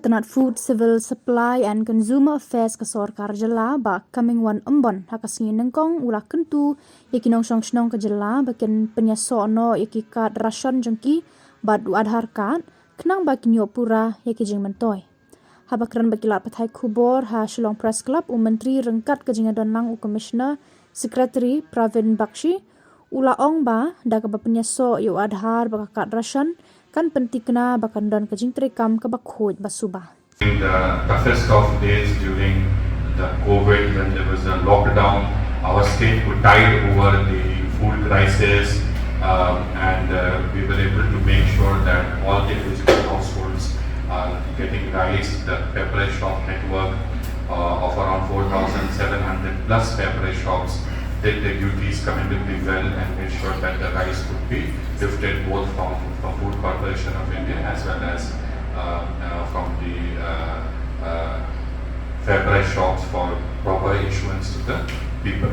Tnad Food, Civil Supply and Consumer Affairs ke sorkar Jylla Bah Comingone Ymbon hakasngi Nyngkong ulah Kyntu yaki nongshong shnong ke Jylla bakin Pyniasoh Noh yaki kad Rashon jengki bad Aadhar kad khnang baki pura yaki jingmyntoi. Haba kren baki lat pathai Khubor ha Shillong Press Club Myntri ryngkat ke jingdonlang Commissioner Secretary Pravin Bakshi ulah ong ba da kaba Pyniasoh yu Aadhar baka kad Rashon kan pyntikna bakan don ke jingtreikam kaba khuid basuba. In the toughest of days during the COVID, when there was a lockdown, our state would tide over the food crisis, and we were able to make sure that all the individual households are getting rice. The pepper shop network of around 4,700 plus pepper shops did their duties commendably well and made sure that the rice could be lifted both from Food Corporation of India as well as from the fair price shops for proper issuance to the people.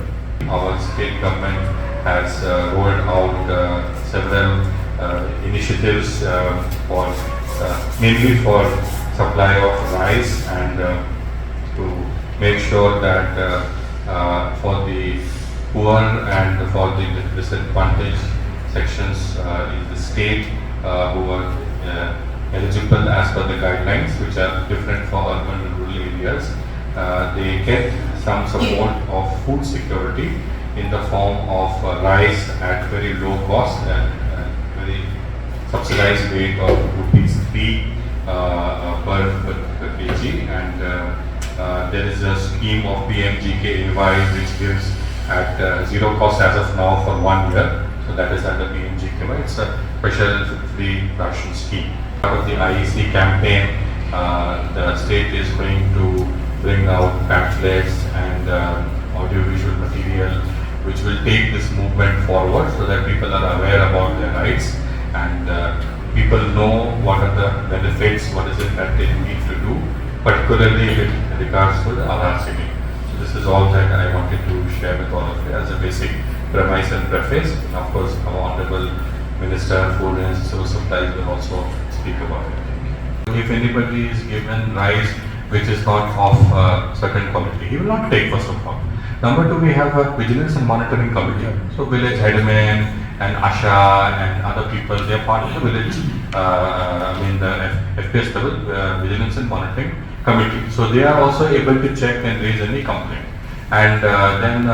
Our state government has rolled out several initiatives for mainly for supply of rice and to make sure that for the poor and for the disadvantaged sections in the state who are eligible as per the guidelines, which are different for urban and rural areas, they get some support of food security in the form of rice at very low cost and very subsidized rate of ₹3 per kg, and there is a scheme of PMGKY which gives at zero cost as of now for 1 year. So that is under PMGKY. It's a special free ration scheme. Part of the IEC campaign, the state is going to bring out pamphlets and audiovisual material which will take this movement forward so that people are aware about their rights and people know what are the benefits, what is it that they need to do, particularly with regards to the Aadhar scheme. So this is all that I wanted to share with all of you as a basic premise and preface. And of course, our Honorable Minister Food and Civil Supplies will also speak about it. If anybody is given rice which is not of certain quality, he will not take, first of all. Number two, we have a vigilance and monitoring committee. So village headmen and Asha and other people, they are part of the village, the FPS level vigilance and monitoring committee. So they are also able to check and raise any complaint. And then,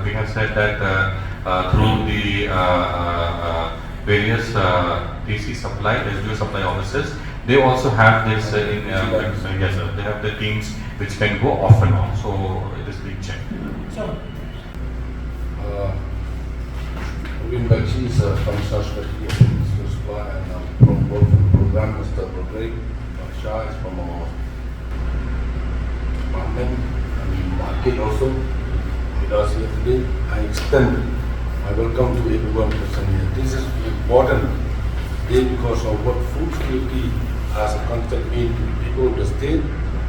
we have said that through the various DC supply, SDO supply offices, they also have this yes, sir, they have the teams which can go off and on. So it is being checked. Sir. Pravin Bakshi is Commissioner Secretary of Supply and from both program, Mr. Rodrick Bakshi is from our department and market also. With us here today, I extend my welcome to everyone present here. This is important day because of what food security has a constant mean to the people of the state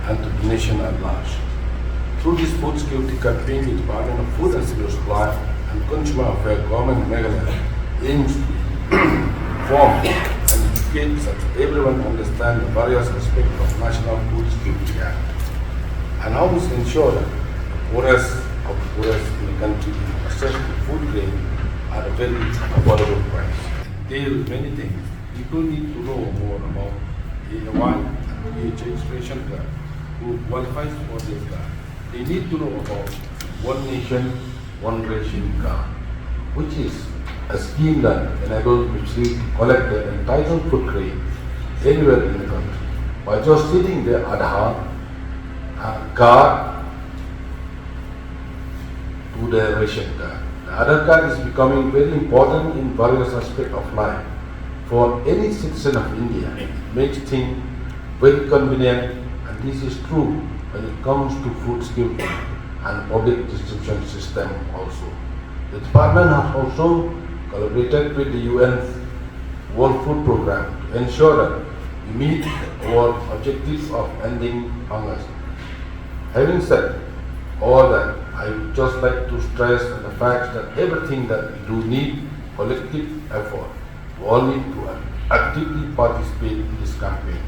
and to the nation at large. Through this food security campaign, the Department of Food and Civil Supply and Consumer Affairs Government Meghalaya aims to form and educate so that everyone understand the various aspects of National Food Security Act and how to ensure that the poorest of the poorest in the country access to food grain at a very affordable price. There are many things. People need to know more about A1 and AH ration card, who qualifies for this card. They need to know about One Nation, One Ration card, which is a scheme that enables the state to collect the entitled food grain anywhere in the country by just stating their Aadhaar card to the ration card. The Aadhaar card is becoming very important in various aspects of life. For any citizen of India, it makes things very convenient, and this is true when it comes to food security and public distribution system also. The department has also collaborated with the UN World Food Programme to ensure that we meet our objectives of ending hunger. Having said all that, I would just like to stress the fact that everything that we do need collective effort. We all need to actively participate in this campaign.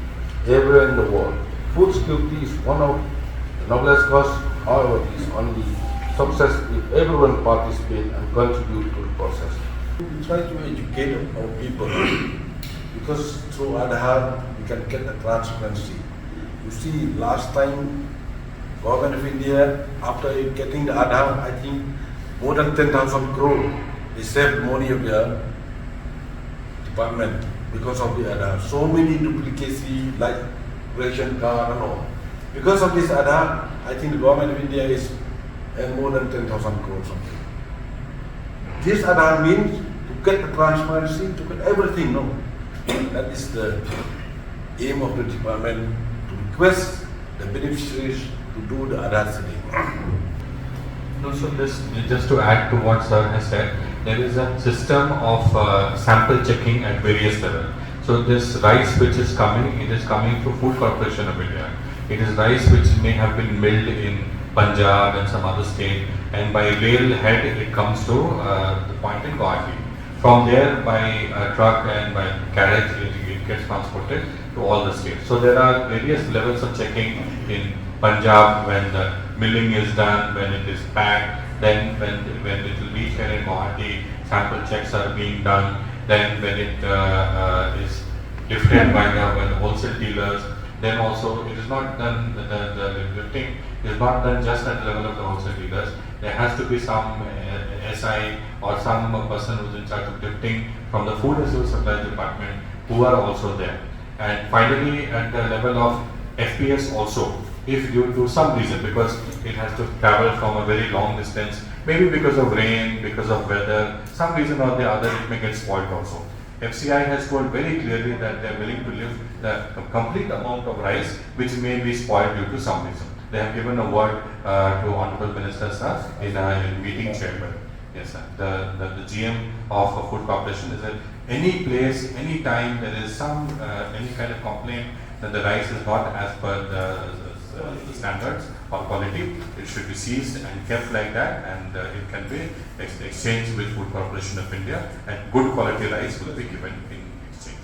everywhere in the world. Food security is one of the noblest cause. However, it is only success if everyone participate and contribute to the process. We try to educate our people because through Aadhaar we can get the transparency. You see, last time Government of India, after getting the Aadhaar, I think more than 10,000 crore, they saved money of their department because of the Aadhaar. So many duplicacy like ration card and all. Because of this Aadhaar, I think the Government of India is more than 10,000 crore something. This Aadhaar means to get the transparency, to get everything, no? That is the aim of the department, to request the beneficiaries to do the Aadhaar setting. No, so this, just to add to what Sir has said, there is a system of sample checking at various levels. So this rice which is coming, it is coming through Food Corporation of India. It is rice which may have been milled in Punjab and some other state, and by rail head it comes to the point in Guwahati. From there, by truck and by carriage, it gets transported to all the states. So there are various levels of checking in Punjab when the milling is done, when it is packed, then when it will reach here in Guwahati, sample checks are being done, then when it is lifted by the wholesale dealers, then also it is not done, the lifting is not done just at the level of the wholesale dealers. There has to be some SI or some person who is in charge of lifting from the Food and Civil Supplies Department who are also there. And finally at the level of FPS also, if due to some reason, because it has to travel from a very long distance, maybe because of rain, because of weather, some reason or the other it may get spoiled also. FCI has told very clearly that they are willing to lift the complete amount of rice which may be spoiled due to some reason. They have given a word to Honorable Minister Sir in a meeting chairman. Yes, sir. The GM of Food Corporation is that any place, any time there is some any kind of complaint that the rice is not as per the standards or quality, it should be seized and kept like that, and it can be exchanged with Food Corporation of India, and good quality rice will be given in exchange.